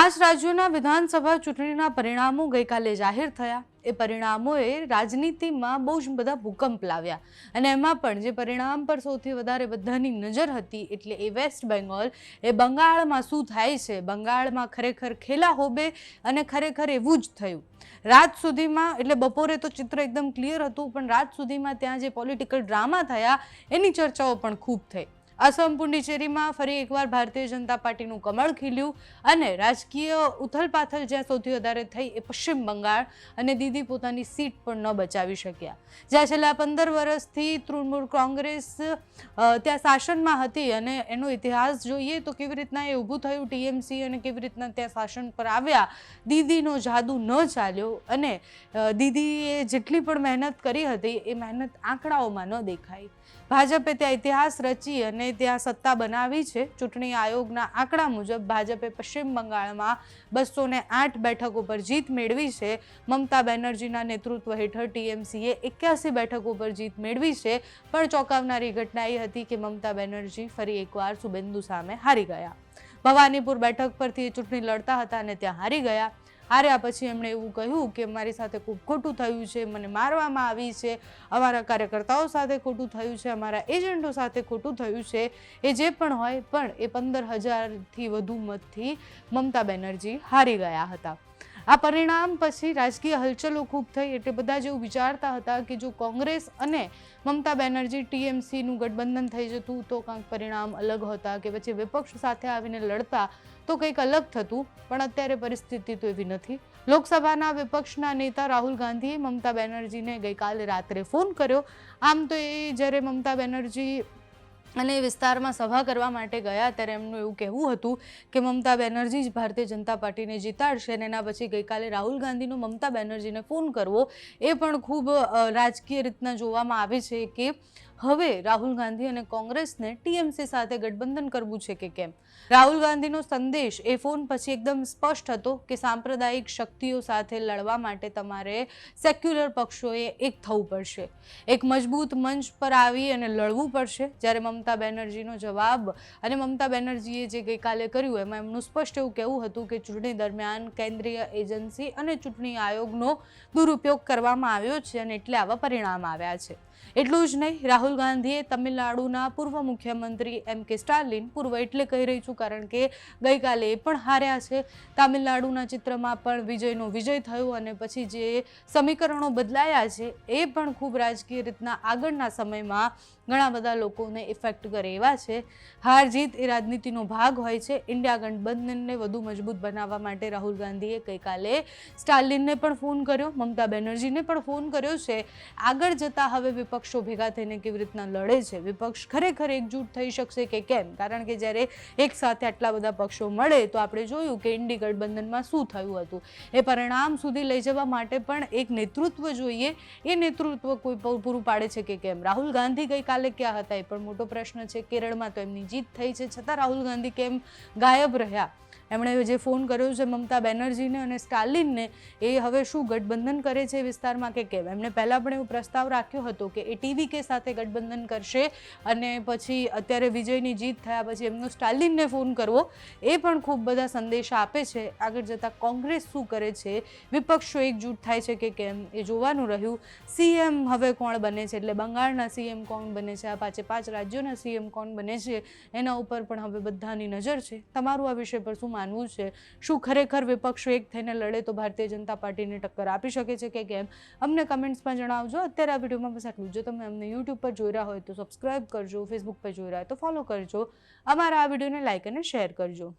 પાંચ રાજ્યોના વિધાનસભા ચૂંટણીના પરિણામો ગઈકાલે જાહેર થયા। એ પરિણામોએ રાજનીતિમાં બહુ જ બધા ભૂકંપ લાવ્યા અને એમાં પણ જે પરિણામ પર સૌથી વધારે બધાની નજર હતી એટલે એ વેસ્ટ બેંગોલ, એ બંગાળમાં શું થાય છે, બંગાળમાં ખરેખર ખેલા હોબે અને ખરેખર એવું જ થયું। રાત સુધીમાં એટલે બપોરે તો ચિત્ર એકદમ ક્લિયર હતું, પણ રાત સુધીમાં ત્યાં જે પોલિટિકલ ડ્રામા થયા એની ચર્ચાઓ પણ ખૂબ થઈ। असम पुडुचेरीમાં ફરી એકવાર ભારતીય જનતા પાર્ટીનું કમળ ખીલ્યું અને રાજકીય ઉથલપાથલ જ્યાં સૌથી વધારે થઈ એ પશ્ચિમ બંગાળ અને દીદી પોતાની સીટ પણ ન બચાવી શક્યા। જ્યાં છેલ્લા 15 વર્ષથી તૃણમૂલ કોંગ્રેસ ત્યાં શાસનમાં હતી અને એનો ઇતિહાસ જોઈએ તો કેવી રીતના એ ઊભું થયું ટીએમસી અને કેવી રીતના ત્યાં શાસન પર આવ્યા, દીદીનો જાદુ ન ચાલ્યો અને દીદીએ જેટલી પણ મહેનત કરી હતી એ મહેનત આંકડાઓમાં ન દેખાઈ। ભાજપે ત્યાં ઇતિહાસ રચી અને ત્યાં સત્તા બનાવી છે। ચૂંટણી આયોગના આંકડા મુજબ ભાજપે પશ્ચિમ બંગાળમાં 208 બેઠકો પર જીત મેળવી છે। મમતા બેનર્જીના નેતૃત્વ હેઠળ ટીએમસીએ 81 બેઠકો પર જીત મેળવી છે, પણ ચોંકાવનારી ઘટના એ હતી કે મમતા બેનર્જી ફરી એકવાર શુભેન્દુ સામે હારી ગયા। ભવાનીપુર બેઠક પરથી ચૂંટણી લડતા હતા અને ત્યાં હારી ગયા। હાર્યા પછી એમણે એવું કહ્યું કે મારી સાથે ખૂબ ખોટું થયું છે, મને મારવામાં આવી છે, અમારા કાર્યકર્તાઓ સાથે ખોટું થયું છે, અમારા એજન્ટો સાથે ખોટું થયું છે। એ જે પણ હોય પણ એ 15,000થી વધુ મતથી મમતા બેનર્જી હારી ગયા હતા। આ પરિણામ પછી રાજકીય હલચલો ખૂબ થઈ એટલે બધા જેવું વિચારતા હતા કે જો કોંગ્રેસ અને મમતા બેનર્જી ટીએમસીનું ગઠબંધન થઈ જતું તો કંઈક પરિણામ અલગ હતા કે પછી વિપક્ષ સાથે આવીને લડતા તો કંઈક અલગ થતું, પણ અત્યારે પરિસ્થિતિ તો એવી નથી। લોકસભાના વિપક્ષના નેતા રાહુલ ગાંધીએ મમતા બેનર્જીને ગઈકાલે રાત્રે ફોન કર્યો। આમ તો એ જ્યારે મમતા બેનર્જી અને વિસ્તારમાં સભા કરવા માટે ગયા ત્યારે એમનું એવું કહેવું હતું કે મમતા બેનર્જી જ ભારતીય જનતા પાર્ટીને જીતાડશે અને એના પછી ગઈકાલે રાહુલ ગાંધીનો મમતા બેનર્જીને ફોન કરવો એ પણ ખૂબ રાજકીય રીતના જોવામાં આવે છે કે હવે રાહુલ ગાંધી અને કોંગ્રેસને ટીએમસી સાથે ગઠબંધન કરવું છે કે કેમ। રાહુલ ગાંધીનો સંદેશ એ ફોન પછી એકદમ સ્પષ્ટ હતો કે સાંપ્રદાયિક શક્તિઓ સાથે લડવા માટે તમારે સેક્યુલર પક્ષોએ એક થવું પડશે, એક મજબૂત મંચ પર આવી અને લડવું પડશે। જ્યારે મમતા બેનર્જીનો જવાબ અને મમતા બેનર્જીએ જે ગઈકાલે કર્યું એમાં એમનું સ્પષ્ટ એવું કહેવું હતું કે ચૂંટણી દરમિયાન કેન્દ્રીય એજન્સી અને ચૂંટણી આયોગનો દુરુપયોગ કરવામાં આવ્યો છે અને એટલે આવા પરિણામ આવ્યા છે। એટલું જ નહીં, રાહુલ ગાંધીએ તમિલનાડુના પૂર્વ મુખ્યમંત્રી એમ.કે. સ્ટાલિન, પૂર્વ એટલે કહી રહી છું કારણ કે ગઈકાલે એ પણ હાર્યા છે, તમિલનાડુના ચિત્રમાં પણ વિજયનો વિજય થયો અને પછી જે સમીકરણો બદલાયા છે એ પણ ખૂબ રાજકીય રીતના આગળના સમયમાં ઘણા બધા લોકોને ઇફેક્ટ કરે એવા છે। હાર જીત એ રાજનીતિનો ભાગ હોય છે। ઇન્ડિયા ગઠબંધનને વધુ મજબૂત બનાવવા માટે રાહુલ ગાંધીએ ગઈકાલે સ્ટાલિનને પણ ફોન કર્યો, મમતા બેનર્જીને પણ ફોન કર્યો છે। આગળ જતા હવે વિપક્ષો ભેગા થઈને કેવી રીતના લડે છે, વિપક્ષ ખરેખર એકજૂટ થઈ શકશે કે કેમ, કારણ કે જ્યારે એક સાથે આટલા બધા પક્ષો મળે તો આપણે જોયું કે ઇન્ડી ગઠબંધનમાં શું થયું હતું। એ પરિણામ સુધી લઈ જવા માટે પણ એક નેતૃત્વ જોઈએ, એ નેતૃત્વ કોઈ પૂરું પાડે છે કે કેમ। રાહુલ ગાંધી ગઈકાલે ક્યાં હતા એ પણ મોટો પ્રશ્ન છે। કેરળમાં તો એમની જીત થઈ છે, છતાં રાહુલ ગાંધી કેમ ગાયબ રહ્યા। એમણે જે ફોન કર્યો છે મમતા બેનર્જીને અને સ્ટાલિનને એ હવે શું ગઠબંધન કરે છે વિસ્તારમાં કે કેમ। એમણે પહેલાં પણ એવો પ્રસ્તાવ રાખ્યો હતો કે એ ટીવીકે સાથે ગઠબંધન કરશે અને પછી અત્યારે વિજયની જીત થયા પછી એમનો સ્ટાલિનને ફોન કરવો એ પણ ખૂબ બધા સંદેશા આપે છે। આગળ જતાં કોંગ્રેસ શું કરે છે, વિપક્ષો એકજૂટ થાય છે કે કેમ એ જોવાનું રહ્યું। સીએમ હવે કોણ બને છે એટલે બંગાળના સીએમ કોણ બને છે, આ 5 રાજ્યોના સીએમ કોણ બને છે એના ઉપર પણ હવે બધાની નજર છે। તમારું આ વિષય પર શું માનવું છે? શું ખરેખર વિપક્ષો એક થઈને લડે તો ભારતીય જનતા પાર્ટીને ટક્કર આપી શકે છે કે કેમ? અમને કમેન્ટ્સમાં જણાવજો। અત્યારે આ વિડીયોમાં બસ આટલું। જો તમે અમને યુટ્યુબ પર જોઈ રહ્યા હોય તો સબસ્ક્રાઇબ કરજો, ફેસબુક પર જોઈ રહ્યા હોય તો ફોલો કરજો, અમારા આ વિડીયોને લાઇક અને શેર કરજો।